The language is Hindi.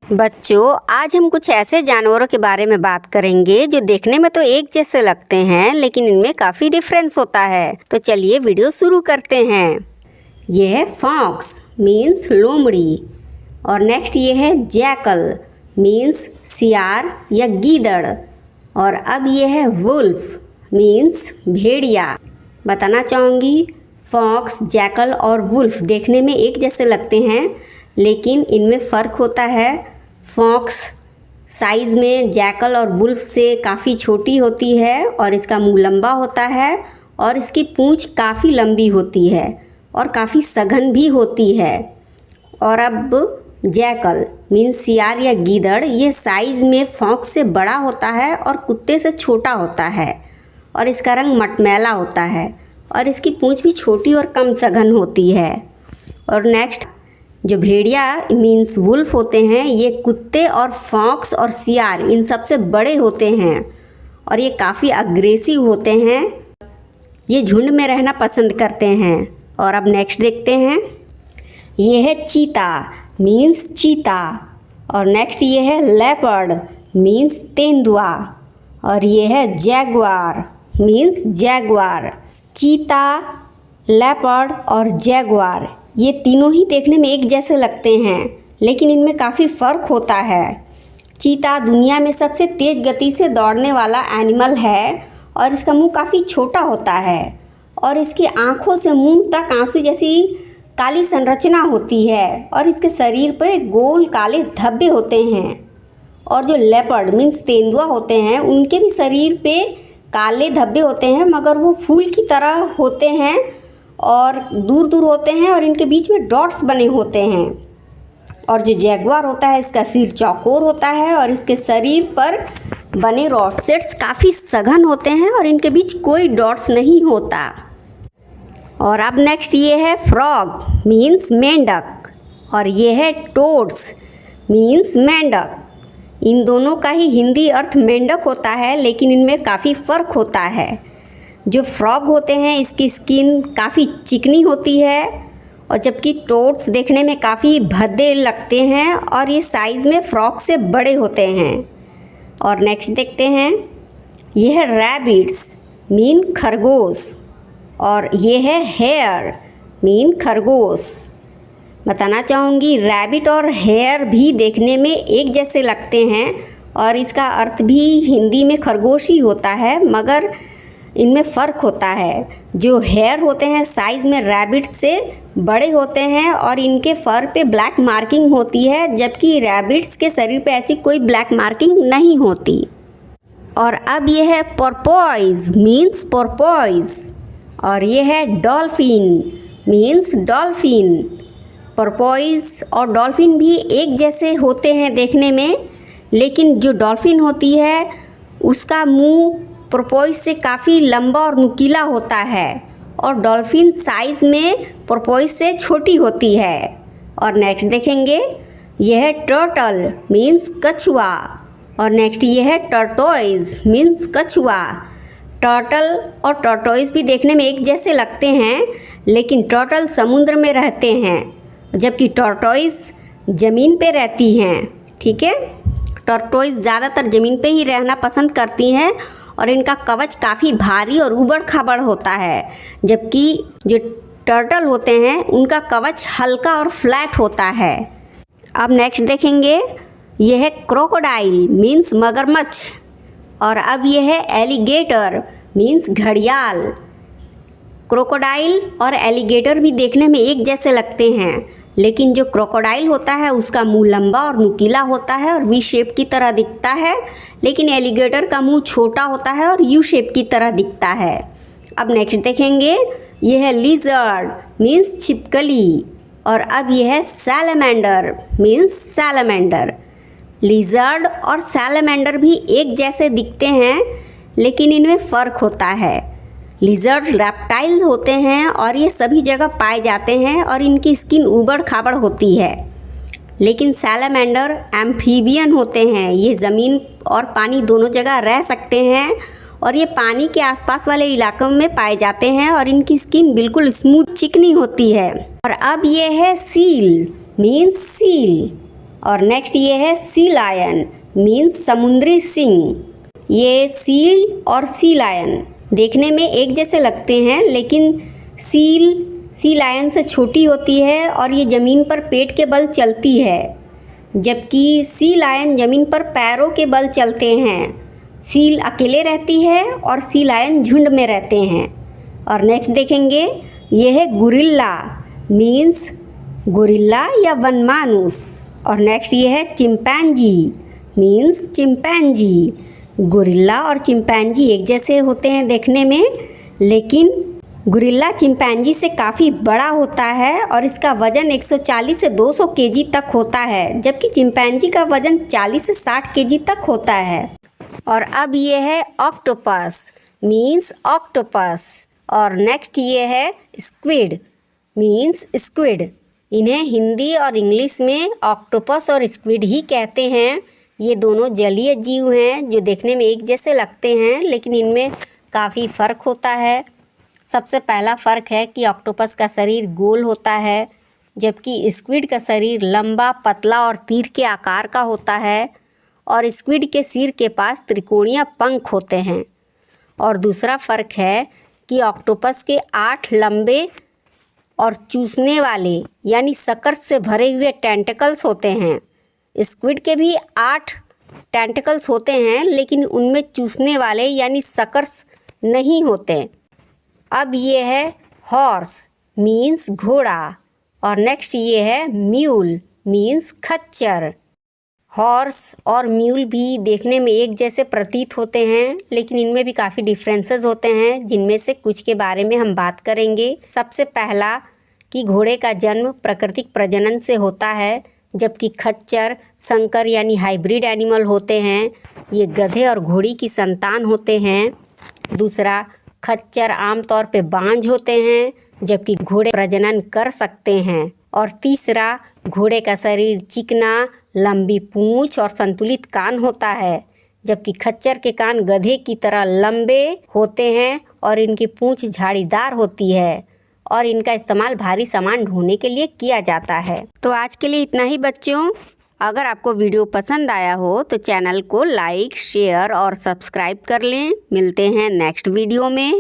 बच्चों, आज हम कुछ ऐसे जानवरों के बारे में बात करेंगे जो देखने में तो एक जैसे लगते हैं, लेकिन इनमें काफ़ी डिफरेंस होता है। तो चलिए वीडियो शुरू करते हैं। ये है फॉक्स मीन्स लोमड़ी, और नेक्स्ट ये है जैकल मीन्स सियार या गीदड़, और अब ये है वुल्फ मीन्स भेड़िया। बताना चाहूँगी, फॉक्स, जैकल और वुल्फ देखने में एक जैसे लगते हैं, लेकिन इनमें फ़र्क होता है। फॉक्स साइज़ में जैकल और वुल्फ से काफ़ी छोटी होती है और इसका मुंह लंबा होता है और इसकी पूंछ काफ़ी लंबी होती है और काफ़ी सघन भी होती है। और अब जैकल मीन्स सियार या गीदड़, ये साइज़ में फॉक्स से बड़ा होता है और कुत्ते से छोटा होता है, और इसका रंग मटमैला होता है और इसकी पूंछ भी छोटी और कम सघन होती है। और नेक्स्ट जो भेड़िया मीन्स वुल्फ होते हैं, ये कुत्ते और फॉक्स और सियार इन सबसे बड़े होते हैं और ये काफ़ी अग्रेसिव होते हैं। ये झुंड में रहना पसंद करते हैं। और अब नेक्स्ट देखते हैं, ये है चीता मीन्स चीता, और नेक्स्ट ये है लेपर्ड मीन्स तेंदुआ, और ये है जैगुआर मीन्स जैगुआर। चीता, लेपर्ड और जैगुआर ये तीनों ही देखने में एक जैसे लगते हैं, लेकिन इनमें काफ़ी फ़र्क होता है। चीता दुनिया में सबसे तेज़ गति से दौड़ने वाला एनिमल है और इसका मुंह काफ़ी छोटा होता है और इसकी आँखों से मुंह तक आंसू जैसी काली संरचना होती है और इसके शरीर पर गोल काले धब्बे होते हैं। और जो लेपर्ड मीन्स तेंदुआ होते हैं, उनके भी शरीर पे काले धब्बे होते हैं, मगर वो फूल की तरह होते हैं और दूर दूर होते हैं और इनके बीच में डॉट्स बने होते हैं। और जो जैगुआर होता है, इसका सिर चौकोर होता है और इसके शरीर पर बने रॉसेट्स काफ़ी सघन होते हैं और इनके बीच कोई डॉट्स नहीं होता। और अब नेक्स्ट ये है फ्रॉग मीन्स मेंढक, और ये है टोड्स मीन्स मेंढक। इन दोनों का ही हिंदी अर्थ मेंढक होता है, लेकिन इनमें काफ़ी फ़र्क होता है। जो फ्रॉग होते हैं, इसकी स्किन काफ़ी चिकनी होती है, और जबकि टोड्स देखने में काफ़ी भद्दे लगते हैं और ये साइज़ में फ्रॉग से बड़े होते हैं। और नेक्स्ट देखते हैं, ये है रैबिट्स मीन खरगोश, और ये है हेयर मीन खरगोश। बताना चाहूँगी, रैबिट और हेयर भी देखने में एक जैसे लगते हैं और इसका अर्थ भी हिंदी में खरगोश ही होता है, मगर इनमें फ़र्क होता है। जो हेयर होते हैं साइज़ में रैबिट से बड़े होते हैं और इनके फर पे ब्लैक मार्किंग होती है, जबकि रैबिट्स के शरीर पे ऐसी कोई ब्लैक मार्किंग नहीं होती। और अब ये है पोर्पोइज मीन्स पोर्पोइज, और ये है डॉल्फिन मीन्स डॉल्फिन। पोर्पोइज और डॉल्फिन भी एक जैसे होते हैं देखने में, लेकिन जो डॉल्फिन होती है उसका मुंह पोर्पोइज से काफ़ी लंबा और नुकीला होता है, और डॉल्फिन साइज़ में पोर्पोइज से छोटी होती है। और नेक्स्ट देखेंगे, यह है टर्टल मीन्स कछुआ, और नेक्स्ट ये है टर्टोइज मीन्स कछुआ। टर्टल और टर्टोइज भी देखने में एक जैसे लगते हैं, लेकिन टर्टल समुद्र में रहते हैं, जबकि टर्टोइज ज़मीन पे रहती हैं। ठीक है, टर्टोइज ज़्यादातर ज़मीन पे ही रहना पसंद करती हैं और इनका कवच काफ़ी भारी और ऊबड़ खाबड़ होता है, जबकि जो टर्टल होते हैं उनका कवच हल्का और फ्लैट होता है। अब नेक्स्ट देखेंगे, यह है क्रोकोडाइल मीन्स मगरमच्छ, और अब यह है एलिगेटर मीन्स घड़ियाल। क्रोकोडाइल और एलिगेटर भी देखने में एक जैसे लगते हैं, लेकिन जो क्रोकोडाइल होता है उसका मुंह लंबा और नुकीला होता है और वी शेप की तरह दिखता है, लेकिन एलिगेटर का मुंह छोटा होता है और यू शेप की तरह दिखता है। अब नेक्स्ट देखेंगे, यह है लिजर्ड मीन्स छिपकली, और अब यह है सैलमेंडर मीन्स सैलमेंडर। लिजर्ड और सैलमेंडर भी एक जैसे दिखते हैं, लेकिन इनमें फ़र्क होता है। लिजर्ड रेप्टाइल होते हैं और ये सभी जगह पाए जाते हैं और इनकी स्किन ऊबड़ खाबड़ होती है, लेकिन सैलमेंडर एम्फीबियन होते हैं। ये ज़मीन और पानी दोनों जगह रह सकते हैं और ये पानी के आसपास वाले इलाकों में पाए जाते हैं और इनकी स्किन बिल्कुल स्मूथ चिकनी होती है। और अब ये है सील मीन्स सील, और नेक्स्ट ये है सी लायन, मीन्स समुद्री सिंह। ये सील और सी लायन देखने में एक जैसे लगते हैं, लेकिन सील सी लायन से छोटी होती है और ये ज़मीन पर पेट के बल चलती है, जबकि सी लायन ज़मीन पर पैरों के बल चलते हैं। सील अकेले रहती है और सी लायन झुंड में रहते हैं। और नेक्स्ट देखेंगे, ये है गुरिल्ला, मीन्स गुरिल्ला या वनमानुस। और नेक्स्ट ये है चिंपैंजी, मीन्स चिंपैंजी। गुरिल्ला और चिंपैंजी एक जैसे होते हैं देखने में, लेकिन गुरिल्ला चिंपैंजी से काफ़ी बड़ा होता है और इसका वज़न 140 से 200 केजी तक होता है, जबकि चिंपैंजी का वज़न 40 से 60 केजी तक होता है। और अब ये है ऑक्टोपस, मीन्स ऑक्टोपस। और नेक्स्ट ये है स्क्विड, मीन्स स्क्विड। इन्हें हिंदी और इंग्लिश में ऑक्टोपस और स्क्विड ही कहते हैं। ये दोनों जलीय जीव हैं जो देखने में एक जैसे लगते हैं, लेकिन इनमें काफ़ी फ़र्क होता है। सबसे पहला फ़र्क है कि ऑक्टोपस का शरीर गोल होता है, जबकि स्क्विड का शरीर लंबा, पतला और तीर के आकार का होता है। और स्क्विड के सिर के पास त्रिकोणीय पंख होते हैं। और दूसरा फ़र्क है कि ऑक्टोपस के 8 लंबे और चूसने वाले यानी सकर्स से भरे हुए टेंटिकल्स होते हैं। स्क्विड के भी 8 टेंटिकल्स होते हैं, लेकिन उनमें चूसने वाले यानी सकर्स नहीं होते। अब ये है हॉर्स, मीन्स घोड़ा। और नेक्स्ट ये है म्यूल, मीन्स खच्चर। हॉर्स और म्यूल भी देखने में एक जैसे प्रतीत होते हैं, लेकिन इनमें भी काफ़ी डिफरेंसेस होते हैं, जिनमें से कुछ के बारे में हम बात करेंगे। सबसे पहला कि घोड़े का जन्म प्राकृतिक प्रजनन से होता है, जबकि खच्चर संकर यानी हाइब्रिड एनिमल होते हैं। ये गधे और घोड़ी की संतान होते हैं। दूसरा, खच्चर आमतौर पे बांझ होते हैं, जबकि घोड़े प्रजनन कर सकते हैं। और तीसरा, घोड़े का शरीर चिकना, लंबी पूंछ और संतुलित कान होता है, जबकि खच्चर के कान गधे की तरह लंबे होते हैं और इनकी पूंछ झाड़ीदार होती है और इनका इस्तेमाल भारी सामान ढोने के लिए किया जाता है। तो आज के लिए इतना ही बच्चों। अगर आपको वीडियो पसंद आया हो तो चैनल को लाइक, शेयर और सब्सक्राइब कर लें। मिलते हैं नेक्स्ट वीडियो में।